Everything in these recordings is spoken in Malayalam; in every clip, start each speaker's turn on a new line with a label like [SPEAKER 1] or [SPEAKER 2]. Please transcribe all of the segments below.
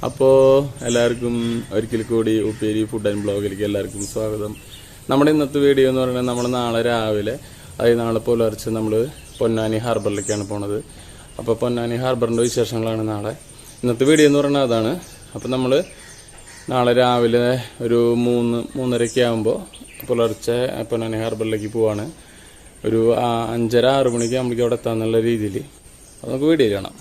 [SPEAKER 1] അപ്പോൾ എല്ലാവർക്കും ഒരിക്കൽ കൂടി ഉപ്പേരി ഫുഡ് ആൻഡ് ബ്ലോഗിലേക്ക് എല്ലാവർക്കും സ്വാഗതം. നമ്മുടെ ഇന്നത്തെ വീഡിയോ എന്ന് പറയുന്നത് നമ്മൾ നാളെ രാവിലെ അതായത് നാളെ പുലർച്ചെ നമ്മൾ പൊന്നാനി ഹാർബറിലേക്കാണ് പോണത്. അപ്പോൾ പൊന്നാനി ഹാർബറിൻ്റെ വിശേഷങ്ങളാണ് നാളെ ഇന്നത്തെ വീഡിയോ എന്ന് പറയുന്നത് അതാണ്. അപ്പോൾ നമ്മൾ നാളെ രാവിലെ ഒരു 3:30 ആകുമ്പോൾ പുലർച്ചെ പൊന്നാനി ഹാർബറിലേക്ക് പോവാണ്. ഒരു 5:30-6 മണിക്ക് നമുക്ക് അവിടെ എത്താന്നുള്ള രീതിയിൽ അപ്പോൾ നമുക്ക് വീഡിയോ കാണാം.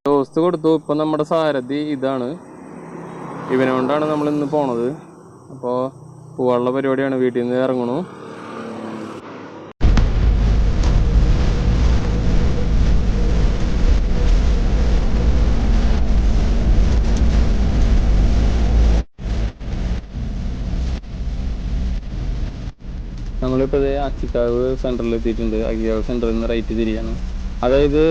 [SPEAKER 1] ടോസ്റ്റ് കൊടുത്തു. ഇപ്പം നമ്മുടെ സാരഥി ഇതാണ്, ഇവനെ കൊണ്ടാണ് നമ്മൾ ഇന്ന് പോണത്. അപ്പോൾ പോവാനുള്ള പരിപാടിയാണ്, വീട്ടിൽ നിന്ന് ഇറങ്ങണു. നമ്മളിപ്പോൾ അച്ചിക്കാവ് സെൻറ്ററിൽ എത്തിയിട്ടുണ്ട്. അച്ചിക്കാവ് സെൻറ്ററിൽ നിന്ന് റൈറ്റ് തിരിയാണ്. അതായത്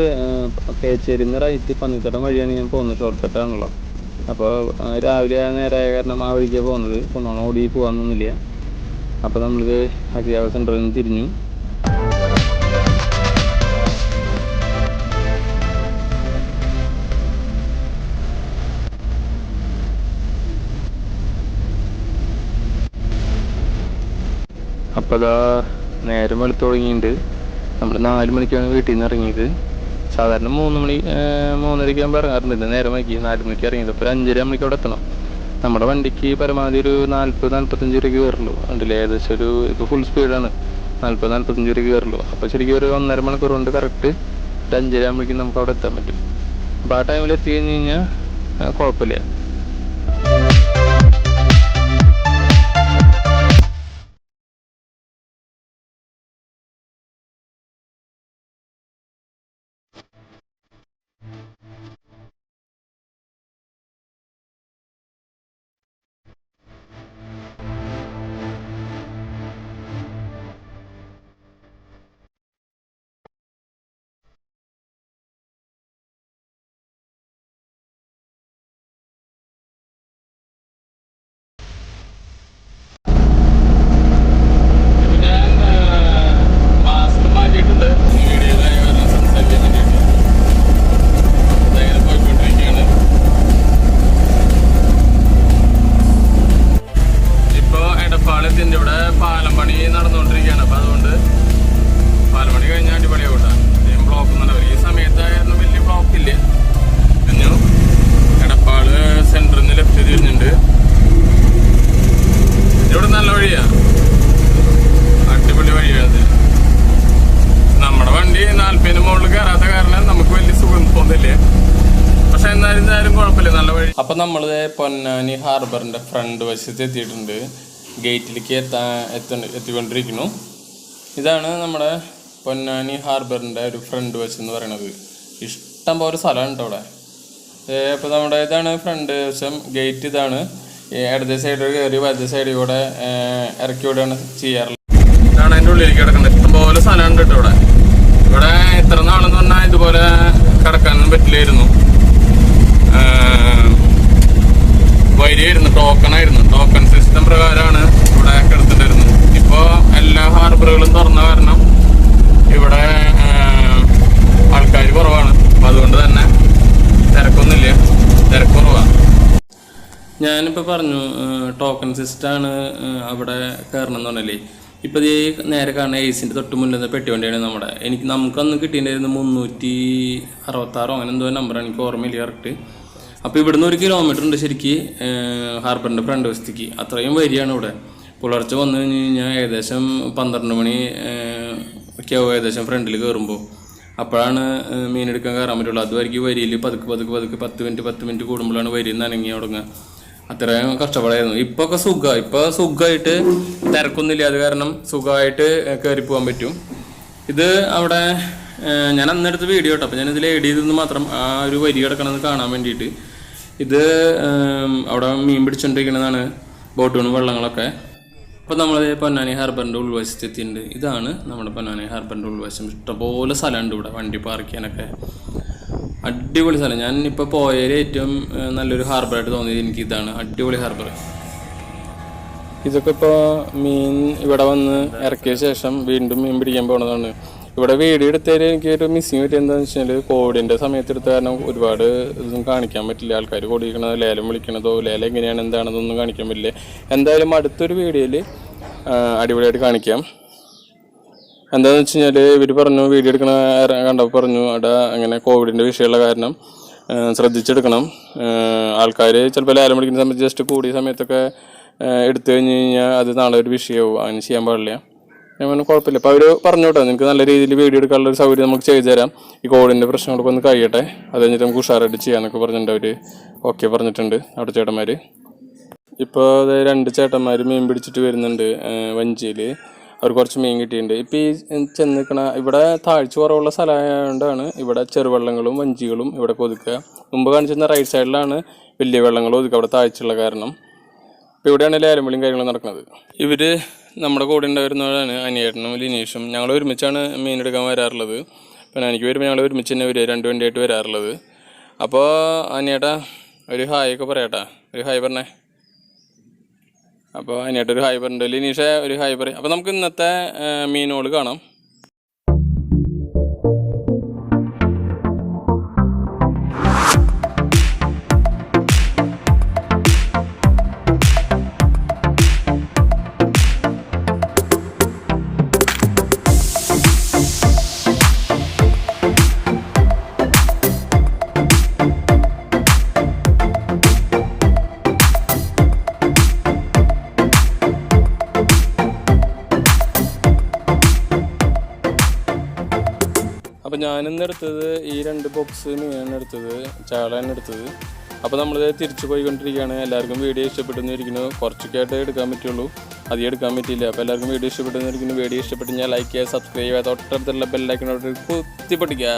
[SPEAKER 1] കേച്ചേരിയിൽ നിന്ന് റൈറ്റ് പന്നിത്തടം വഴിയാണ് ഞാൻ പോകുന്നത്, ഷോർട്ട് കട്ടാണല്ലോ. അപ്പോൾ രാവിലെ നേരമായ കാരണം ആ വഴിക്കാണ് പോകുന്നത്, കൊണ്ടോണം ഓടി പോകാനൊന്നുമില്ല. അപ്പോൾ നമ്മളിത് അച്ചിക്കാവ് സെൻറ്ററിൽ നിന്ന് തിരിഞ്ഞു. അപ്പോൾ അതാ നേരം വെളുത്ത് തുടങ്ങിയിട്ടുണ്ട്. നമ്മൾ 4 മണിക്കാണ് വീട്ടിൽ നിന്ന് ഇറങ്ങിയത്. സാധാരണ 3:30 ആകുമ്പോൾ ഇറങ്ങാറുണ്ട്. നേരം വൈകി 4 മണിക്ക് ഇറങ്ങിയത്. അപ്പോൾ 5:30 മണിക്ക് അവിടെ എത്തണം. നമ്മുടെ വണ്ടിക്ക് പരമാവധി ഒരു 40-45 രൂപയ്ക്ക് കയറുള്ളൂ. ഉണ്ടല്ലേ, ഏകദേശം ഒരു ഇപ്പോൾ ഫുൾ സ്പീഡാണ്, 40-45 രൂപയ്ക്ക് കയറുള്ളൂ. അപ്പോൾ ശരിക്കും ഒരു 1.5 മണിക്കൂർ കൊണ്ട് കറക്റ്റ് ഒരു 5:30 ആകുമ്പോഴേക്കും നമുക്ക് അവിടെ എത്താൻ പറ്റും. അപ്പോൾ ആ ടൈമിൽ എത്തി കഴിഞ്ഞ് കഴിഞ്ഞാൽ കുഴപ്പമില്ല. ഇവിടെ പാലം പണി നടന്നുകൊണ്ടിരിക്കുകയാണ്. അപ്പോൾ അതുകൊണ്ട് പാലം പണി കഴിഞ്ഞാൽ അടിപൊളിയാവട്ടെ. ബ്ലോക്ക് ഒന്നും ഈ സമയത്തായിരുന്നു വലിയ ബ്ലോക്ക് ഇല്ല. പിന്നെ എടപ്പാള് സെന്ററിൽ നിന്ന് ലെഫ്റ്റ് തിരിഞ്ഞിട്ടുണ്ട്. ഇവിടെ നല്ല വഴിയാണ്, അടിപൊളി വഴിയാണ്. നമ്മുടെ വണ്ടി 40-ന് മുകളിൽ കയറാത്ത കാരണം നമുക്ക് വലിയ സുഖം തോന്നില്ലേ. പക്ഷെ എന്തായാലും കുഴപ്പമില്ല, നല്ല വഴി. അപ്പം നമ്മൾ പൊന്നാനി ഹാർബറിന്റെ ഫ്രണ്ട് വശത്ത് എത്തിയിട്ടുണ്ട്. ഗേറ്റിലേക്ക് എത്തിക്കൊണ്ടിരിക്കുന്നു. ഇതാണ് നമ്മുടെ പൊന്നാനി ഹാർബറിൻ്റെ ഒരു ഫ്രണ്ട് വശം എന്ന് പറയുന്നത്. ഇഷ്ടം പോലെ സ്ഥലമാണ് കേട്ടോ അവിടെ. അപ്പോൾ നമ്മുടെ ഇതാണ് ഫ്രണ്ട് വശം. ഗേറ്റ് ഇതാണ്. ഇടത്തെ സൈഡിൽ കയറി വലത്തെ സൈഡിൽ കൂടെ ഇറക്കി വിടുകയാണ് ചെയ്യാറുള്ളത്. ഇതാണ് അതിൻ്റെ ഉള്ളിലേക്ക് കിടക്കുന്നത്. ഇഷ്ടംപോലെ സ്ഥലമുണ്ട് കേട്ടോ ഇവിടെ. ഇവിടെ എത്ര നാളെന്ന് പറഞ്ഞാൽ ഇതുപോലെ കിടക്കാനൊന്നും പറ്റില്ലായിരുന്നു. വരിയായിരുന്നു, ടോക്കൺ സിസ്റ്റം പ്രകാരമാണ് ഇവിടെ കിടത്തിണ്ടായിരുന്നത്. ഇപ്പോൾ എല്ലാ ഹാർബറുകളും തുറന്ന കാരണം ഇവിടെ ആൾക്കാർ കുറവാണ്. അപ്പം അതുകൊണ്ട് തന്നെ തിരക്കൊന്നുമില്ല, തിരക്ക് കുറവാണ്. ഞാനിപ്പോൾ പറഞ്ഞു ടോക്കൺ സിസ്റ്റമാണ് അവിടെ കയറണം എന്ന് പറഞ്ഞല്ലേ. ഇപ്പോൾ ഈ നേരെ കാണുന്ന എസിൻ്റെ തൊട്ട് മുന്നിൽ പെട്ടി വണ്ടിയാണ് നമ്മുടെ. നമുക്കന്ന് കിട്ടിയിട്ടുണ്ടായിരുന്നു 366 അങ്ങനെ എന്തോ നമ്പറാണ്, എനിക്ക് ഓർമ്മയില്ല കറക്റ്റ്. അപ്പോൾ ഇവിടുന്ന് 1 കിലോമീറ്റർ ഉണ്ട് ശരിക്ക് ഹാർബറിൻ്റെ ഫ്രണ്ട് വശത്തേക്ക്. അത്രയും വരിയാണ് ഇവിടെ. പുലർച്ചെ വന്നു കഴിഞ്ഞ് കഴിഞ്ഞാൽ ഏകദേശം 12 മണി ഒക്കെ ആവും ഏകദേശം ഫ്രണ്ടിൽ കയറുമ്പോൾ. അപ്പോഴാണ് മീനെടുക്കാൻ കയറാൻ പറ്റുള്ളൂ. അതുവരെയ്ക്ക് വരിയിൽ പതുക്കെ 10 മിനിറ്റ് കൂടുമ്പോഴാണ് വരി നനങ്ങി തുടങ്ങുക. അത്രയും കഷ്ടപ്പാടായിരുന്നു. ഇപ്പോൾ സുഖമായിട്ട് തിരക്കൊന്നുമില്ല. അത് കാരണം സുഖമായിട്ട് കയറി പോകാൻ പറ്റും. ഇത് അവിടെ ഞാൻ അന്നെടുത്ത് വീഡിയോ കേട്ടോ. അപ്പോൾ ഞാനിതിൽ എഡ് ചെയ്തെന്ന് മാത്രം ആ ഒരു വരി കിടക്കണമെന്ന് കാണാൻ വേണ്ടിയിട്ട്. ഇത് അവിടെ മീൻ പിടിച്ചുകൊണ്ടിരിക്കുന്നതാണ്, ബോട്ടുകളും വെള്ളങ്ങളൊക്കെ. അപ്പോൾ നമ്മൾ പൊന്നാനി ഹാർബറിൻ്റെ ഉൾവശത്ത് എത്തിയിട്ടുണ്ട്. ഇതാണ് നമ്മുടെ പൊന്നാനി ഹാർബറിൻ്റെ ഉൾവശം. ഇഷ്ടംപോലെ സ്ഥലമുണ്ട് ഇവിടെ വണ്ടി പാർക്ക് ചെയ്യാനൊക്കെ. അടിപൊളി സ്ഥലം. ഞാൻ ഇപ്പോൾ പോയതിൽ ഏറ്റവും നല്ലൊരു ഹാർബറായിട്ട് തോന്നിയത് എനിക്ക് ഇതാണ്. അടിപൊളി ഹാർബർ. ഇതൊക്കെ ഇപ്പോൾ മീൻ ഇവിടെ വന്ന് ഇറക്കിയ ശേഷം വീണ്ടും മീൻ പിടിക്കാൻ പോകുന്നതാണ്. ഇവിടെ വീഡിയോ എടുത്തതിൽ എനിക്കൊരു മിസ്സിങ് പറ്റിയത് എന്താണെന്ന് വെച്ചാൽ കോവിഡിൻ്റെ സമയത്ത് എടുത്ത കാരണം ഒരുപാട് ഇതൊന്നും കാണിക്കാൻ പറ്റില്ല. ആൾക്കാർ കൊടിക്കണത് ലേലം വിളിക്കണതോ ലേലം എങ്ങനെയാണ് എന്താണെന്നൊന്നും കാണിക്കാൻ പറ്റില്ല. എന്തായാലും അടുത്തൊരു വീഡിയോയിൽ അടിപൊളിയായിട്ട് കാണിക്കാം. എന്താണെന്ന് വെച്ച് കഴിഞ്ഞാൽ ഇവർ പറഞ്ഞു, വീഡിയോ എടുക്കണ കണ്ടപ്പോൾ പറഞ്ഞു അവിടെ അങ്ങനെ കോവിഡിൻ്റെ വിഷയമുള്ള കാരണം ശ്രദ്ധിച്ചെടുക്കണം. ആൾക്കാർ ചിലപ്പോൾ ലേലം വിളിക്കുന്ന സമയത്ത് ജസ്റ്റ് കൂടിയ സമയത്തൊക്കെ എടുത്തു കഴിഞ്ഞ് കഴിഞ്ഞാൽ അത് നാളെ ഒരു വിഷയമാവും, അങ്ങനെ ചെയ്യാൻ പാടില്ല. ഞാൻ പറഞ്ഞു കുഴപ്പമില്ല. അപ്പോൾ അവർ പറഞ്ഞു കേട്ടോ, നിങ്ങൾക്ക് നല്ല രീതിയിൽ വീഡിയോ എടുക്കാനുള്ള ഒരു സൗകര്യം നമുക്ക് ചെയ്തു തരാം, ഈ കോവിഡിൻ്റെ പ്രശ്നങ്ങളൊക്കെ ഒന്ന് കഴിയട്ടെ, അത് കഴിഞ്ഞിട്ട് നമുക്ക് ഉഷാറായിട്ട് ചെയ്യാമെന്നൊക്കെ പറഞ്ഞിട്ടുണ്ട് അവർ. ഓക്കെ പറഞ്ഞിട്ടുണ്ട് അവിടെ ചേട്ടന്മാർ. ഇപ്പോൾ അത് 2 ചേട്ടന്മാർ മീൻ പിടിച്ചിട്ട് വരുന്നുണ്ട് വഞ്ചിയിൽ. അവർ കുറച്ച് മീൻ കിട്ടിയിട്ടുണ്ട്. ഇപ്പോൾ ഈ ചെന്നിക്കണ ഇവിടെ താഴ്ച കുറവുള്ള സ്ഥലമായതുകൊണ്ടാണ് ഇവിടെ ചെറുവെള്ളങ്ങളും വഞ്ചികളും ഇവിടെ ഒതുക്കുക. മുമ്പ് കാണിച്ചിരുന്ന റൈറ്റ് സൈഡിലാണ് വലിയ വെള്ളങ്ങൾ ഒതുക്കുക, അവിടെ താഴ്ചയുള്ള കാരണം. ഇപ്പോൾ ഇവിടെയാണ് ലേലം വിളിയും കാര്യങ്ങളും നടക്കുന്നത്. ഇവർ നമ്മുടെ കൂടെ ഉണ്ടായിരുന്നവരാണ് അനിയേട്ടനും ലിനീഷും. ഞങ്ങൾ ഒരുമിച്ചാണ് മീൻ എടുക്കാൻ വരാറുള്ളത്. പിന്നെ എനിക്ക് വരുമ്പോൾ ഞങ്ങൾ ഒരുമിച്ച് തന്നെ വരിക, 2 വണ്ടിയായിട്ട് വരാറുള്ളത്. അപ്പോൾ അനിയേട്ടാ ഒരു ഹായ് ഒക്കെ പറയാട്ടാ, ഒരു ഹായ് പറഞ്ഞേ. അപ്പോൾ അതിനായിട്ട് ഒരു ഹായ് പറഞ്ഞിട്ട് ലിനീഷ ഒരു ഹായ് പറയും. അപ്പോൾ നമുക്ക് ഇന്നത്തെ മീനുകൾ കാണാം. അപ്പോൾ ഞാനിന്ന് എടുത്തത് ഈ 2 ബോക്സ് മീനാണ് എടുത്തത്, ചാളയാണ് എടുത്തത്. അപ്പോൾ നമ്മളിത് തിരിച്ചു പോയിക്കൊണ്ടിരിക്കുകയാണ്. എല്ലാവർക്കും വീഡിയോ ഇഷ്ടപ്പെട്ടെന്നിരിക്കുന്നു. കുറച്ചൊക്കെ ആയിട്ട് എടുക്കാൻ പറ്റുള്ളൂ, അധികം എടുക്കാൻ പറ്റിയില്ല. അപ്പോൾ എല്ലാവർക്കും വീഡിയോ ഇഷ്ടപ്പെട്ടെന്നിരിക്കുന്നു. വീഡിയോ ഇഷ്ടപ്പെട്ട് ഞാൻ ലൈക്ക് ചെയ്യുക, സബ്സ്ക്രൈബ് ചെയ്യുക, തൊട്ടടുത്തുള്ള ബെല്ലൈക്കനോട് കുത്തിപ്പൊട്ടിക്കുക.